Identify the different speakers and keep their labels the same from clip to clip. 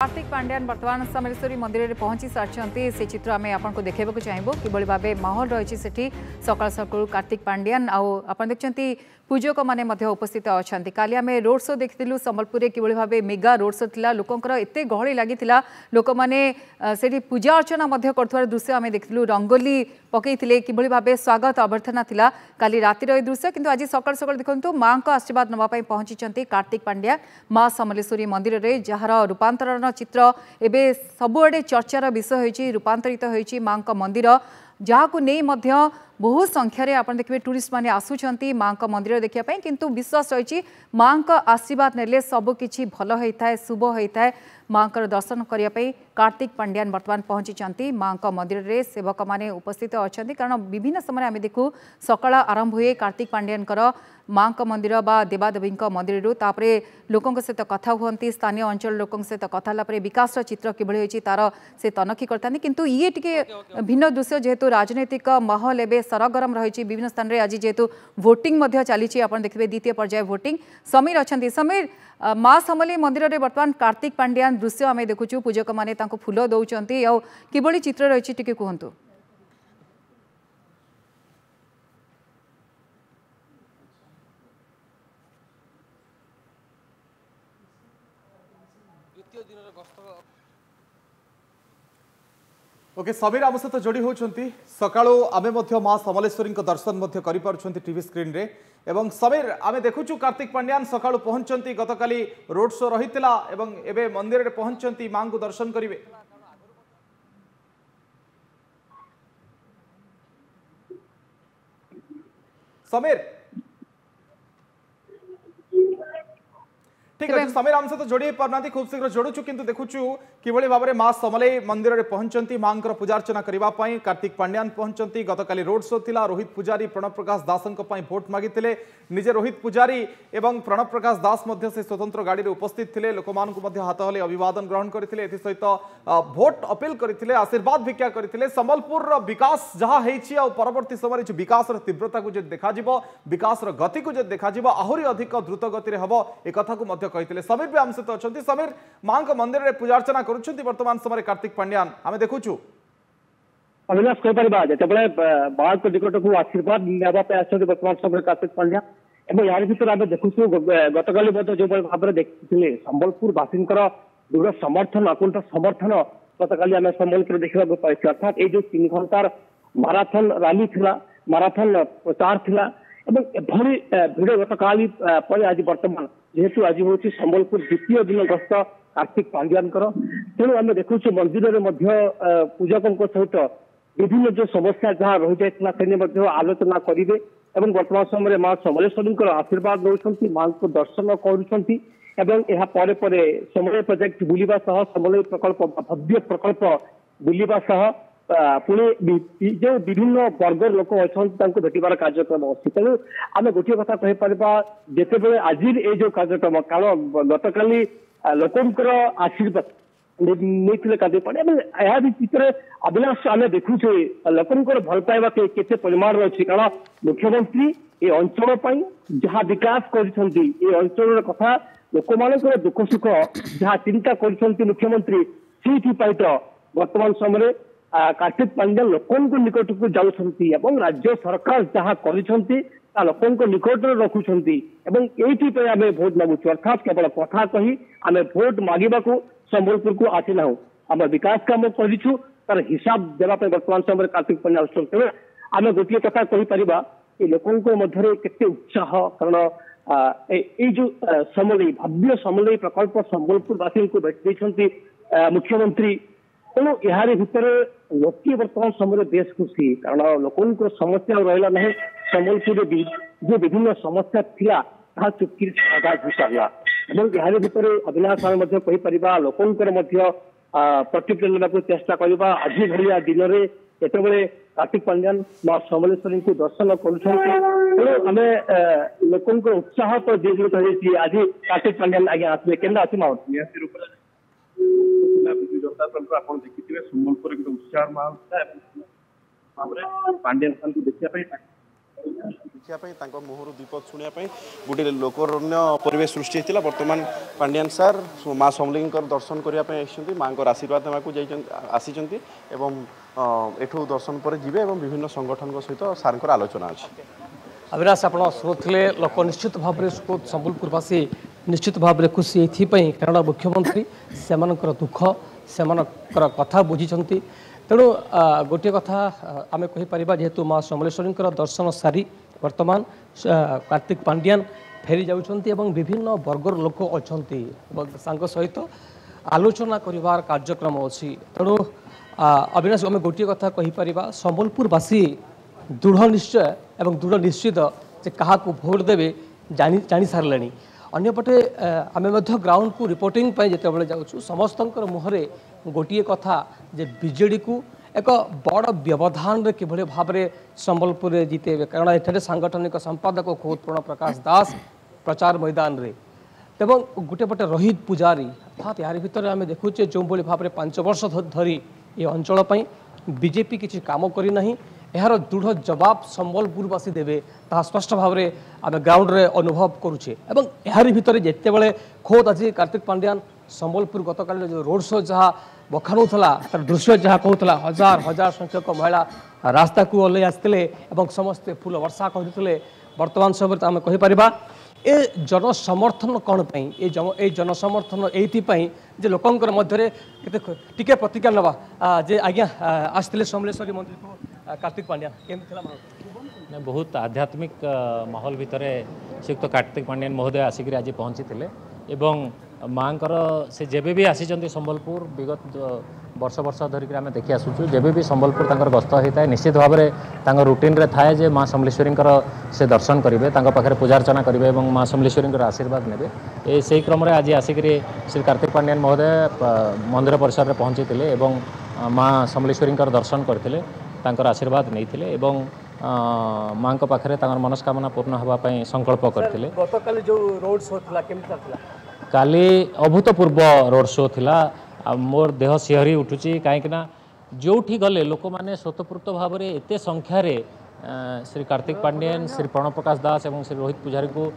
Speaker 1: कार्तिक पांड्यान वर्तमान समलेश्वरी मंदिर में पहुंची सारी से चित्र आम आपको देखा चाहबू कि भाव माहौल रही सकाल सकाल कार्तिक पांड्यान आप देखते पूजक मैंने उपस्थित अच्छा काली आम रोड शो देखिलु संबलपुर कि भाव मेगा रोड शो था लोकंर एत गहली लगी लोक मैंने से पूजा अर्चना कर दृश्य आम देखिलु रंगोली पकईले कि भाव स्वागत अभ्यर्थना था काली रातिर यह दृश्य किंतु आज सकाल सकाल देखो माँ को आशीर्वाद नापी पहुंची कार्तिक पांड्या माँ समलेश्वरी मंदिर में जार रूपांतरण चित्र एवं सबुआडे चर्चार विषय होती रूपांतरित होती माँ मंदिर जहाँ को नहीं बहुत संख्यार आप देखिए टूरिस्ट मैंने आसुंच माँ मंदिर देखापी किंतु विश्वास रही माँ का आशीर्वाद नेले सबकि भल होता है शुभ होता है माँ दर्शन करने कार्तिक पांड्यान वर्तमान पहुंची माँ मंदिर में सेवक मैंने उपस्थित अच्छा कारण विभिन्न समय आम देखू सकाल आरंभ हुए कार्तिक पांड्यान माँ मंदिर बा देवादेवी मंदिर लोकों सहित कथा हुई स्थानीय अंचल लोकों सहित कथा विकास चित्र किभली होती तार से तनखी करता किंतु ये टे भिन्न दृश्य जेहेतु राजनैतिक माहौल एवं सरगरम रही विभिन्न स्थान में आज जेहेतु वोटिंग चली आप देखिए द्वितीय पर्याय वोटिंग समीर अच्छा समीर माँ समलेई मंदिर में वर्तमान कार्तिक पांड्यान दृश्य आम देखुचु पूजक मैंने फूल दौरान कि चित्र रही टे कहतु
Speaker 2: ओके समीर आम सहित जोड़ी होती सका आम माँ समलेश्वरी दर्शन कर टीवी स्क्रीन रे एवं समीर आम देखुचु कार्तिक पांड्यान सका पहुंचती गतकाली रोड शो रही एवं मंदिर में पहुंचती माँ को दर्शन करेंगे समीर ठीक अच्छे समीर आम सहित जोड़ी पारना खूब शीघ्र जोड़ुचु किंतु देखुचु किभली भाव में माँ समलेई मंदिर में पहुंचती माँ पूजार्चना करने कार्तिक पांड्यान पहुंचती गतकाली रोड शो थिला रोहित पुजारी प्रणव प्रकाश दास भोट मागिते निजे रोहित पुजारी एवं प्रणव प्रकाश दास से स्वतंत्र गाड़ी में उपस्थित थे लोक हाथ हले अभिवादन ग्रहण करते सहित भोट अपील करते आशीर्वाद भिक्षा करते संबलपुर विकास जहाँ हो परवर्ती समय जो विकास तीव्रता को देखा विकास गति को देखा आहरी अधिक द्रुत गति हम एक कहते समीर भी आम सहित अच्छा समीर माँ मंदिर में पूजार्चना वर्तमान समय कार्तिक पांड्यान आम देखुचु
Speaker 3: अविनाश कहीपर जिते बाढ़ निकट को आशीर्वाद नापी वर्तमान समय कार्तिक पांड्या यार भर आम देखुचु गतकाली जो भाव में देखते संबलपुर वासी दृढ़ समर्थन अकुंठ समर्थन गतकाली आम संबलपुर देखा पाई अर्थात ये 3 घंटार माराथन रैली थी माराथन प्रचार थी एभली भिड़ गतकाली पर आज वर्तमान जेहेतु आज हूँ संबलपुर द्वितीय दिन गस्त कार्तिक पांड्यान तेणु आम देखु मंदिर में पूजकों सहित विभिन्न जो समस्या जहाँ रही जाता आलोचना करेंगे और वर्तमान समय माँ समलेश्वरी आशीर्वाद नौकरी माँ को दर्शन कर समय प्रोजेक्ट बुलवा समलेई प्रकल्प भव्य प्रकल्प बुलवा पुणी जो विभिन्न वर्गर लोक अच्छा भेटार कार्यक्रम अच्छी तेणु आम गोटे कथा कहीपर जिते आज ये जो कार्यक्रम कारण गतकाली लोकंर आशीर्वाद नहीं कार्तिक पांड्या यह भितर अविनाश आम देखुचे लोकंर भल पाइबा केते परिमाण अच्छी कारण मुख्यमंत्री ये अंचल जहाँ विकास कर अंचल कथा लोक मान दुख सुख जहाँ चिंता कर मुख्यमंत्री से वर्तमान समय कार्तिक पांड्या लोकों निकट को जाऊँगी राज्य सरकार जहाँ कर निकट रखुंट ये आम भोट मागुचु अर्थात केवल कथा कही आम भोट मांगा संबलपुर को आसीना आम विकास काम करूँ तार हिसाब देवाई वर्तमान समय कार्तिक पांड्या तेणु आम गोटे कथा कहीपर लोकों मध्य केते उत्साह कारण ये जो समलेई भव्य समलेई प्रकल्प संबलपुर वासी को भेटी मुख्यमंत्री तेणु यार भितर लोके वर्तमान समय बेस खुशी कारण लोकों समस्या रहा ना संबलपुर जो विभिन्न समस्या थिला चुटकी समाधान हो सारा यार भितर अविनाश आम कहीपर लोकों प्रतिक्रिया ना चेष्टा करवा आज भाया दिन में जिते कार्तिक पांड्यान माँ समलेश्वरी को दर्शन करें लोकों उत्साह तो द्विगुणित हो आज कार्तिक पांड्यान आगे आसवे के विजु जनता दल को आप देखिए संबलपुर उत्साह माहौल था पांड्यान को देखा
Speaker 4: देखा मुहर दीप शुणा गोटे लोकरण्य परिवेश सृष्टि होता बर्तमान पांडियान सार माँ समलेई दर्शन करने माँ को आशीर्वाद नाक आसी एठू दर्शन पर जीवे विभिन्न संगठन सहित सार आलोचना अच्छी।
Speaker 5: अविनाश आप शुणुले लोक निश्चित भाव में संबलपुरवासी निश्चित भाव में खुशी ये कारण मुख्यमंत्री से दुख से कथा बुझी तेणु गोटे कथा आम कहीपर जेहेतु माँ समलेश्वरी दर्शन सारी वर्तमान कार्तिक पांडियान फेरी जाउछंती एवं विभिन्न वर्गर लोक अच्छा सहित आलोचना करिवार कार्यक्रम अच्छी तेणु अविनाश आम गोटे कथा कहीपर संबलपुरवासी दृढ़ निश्चय एवं दृढ़ निश्चित जे क्या भोट देवे जानी सारे अंपटे आम ग्राउंड को रिपोर्टिंग जिते जाऊँ समस्त मुहरे गोटे कथा जे बीजेडी को एक बड़ व्यवधान रे किभली भाव में संबलपुर जीतेबे कारण एठारे सांगठनिक संपादक खोद प्रण प्रकाश दास प्रचार मैदान रे एवं गोटे पटे रोहित पुजारी अर्थात यार भितर आम देखुचे जो भाव में 5 वर्ष धरी ये अंचल बीजेपी किसी काम करना यार दृढ़ जवाब संबलपुरवासी देवे ता स्पष्ट भाव में आम ग्राउंड रे अनुभव करुचे एवं यार भितर जिते बड़े खोद आज कार्तिक पांडियान संबलपुर गतकाल जो रोड शो जहाँ बखाणुला तार दृश्य जहाँ कहूला हजार हजार संख्यक महिला रास्ता को ओल्लै आसते समस्ते फूल वर्षा करते वर्तमान समय आम कहीपर ए जनसमर्थन कौन ये जनसमर्थन ये जे लोकंर मध्य टिके प्रतिज्ञा नवा जे आज्ञा आसते समलेश्वरी मंदिर को कार्तिक पांड्यान केमती
Speaker 6: बहुत आध्यात्मिक माहौल भितर श्रीयुक्त कार्तिक पांड्यान महोदय आसिक आज पहुँची एवं माँ से जेबे भी आसी संबलपुर विगत वर्ष वर्ष धरिक आम देखी आसूँ जेबे भी संबलपुर गस्त होता है निश्चित भाव में रुटीन रे थाए जे माँ समलेश्वरी से दर्शन करेंगे पाखे पूजार्चना करेंगे और माँ समलेश्वरी आशीर्वाद ने से क्रम आज आसिक श्री कार्तिक पांड्यान महोदय मंदिर परिसर में पहुँची माँ समलेश्वरी दर्शन करते आशीर्वाद नहीं माँ पाखे मनस्कामना पूर्ण होगापी संकल्प करते
Speaker 5: गतकाल जो रोड शो था केमती
Speaker 6: काली अभूतपूर्व रोड शो थिला मोर देह सिहरी उठुची कहीं जो गले लोक मैंने स्वतःपूर्त भाव में एत संख्यार श्री कार्तिक पांड्यान श्री प्रण प्रकाश दास और श्री रोहित पुजारी को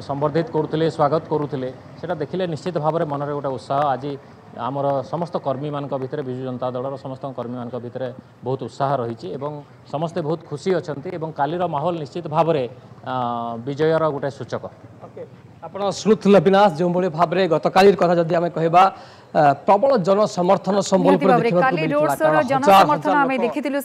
Speaker 6: संबर्धित करुले स्वागत करुले से देखिले निश्चित भाव में मनरे गोटे उत्साह आज आमर समस्त कर्मी मान भितर विजु जनता दल समस्त कर्मी मान भितर बहुत उत्साह रही समस्ते बहुत खुशी अच्छा कालीर माहौल निश्चित भाव में विजयर गोटे सूचक।
Speaker 5: आपण शुणुले विनाश जो भाव में गतकाल कथा जदि आम कहवा प्रबल जनसमर्थन संबलपुर
Speaker 1: रोड शो जनसमर्थन आम देखी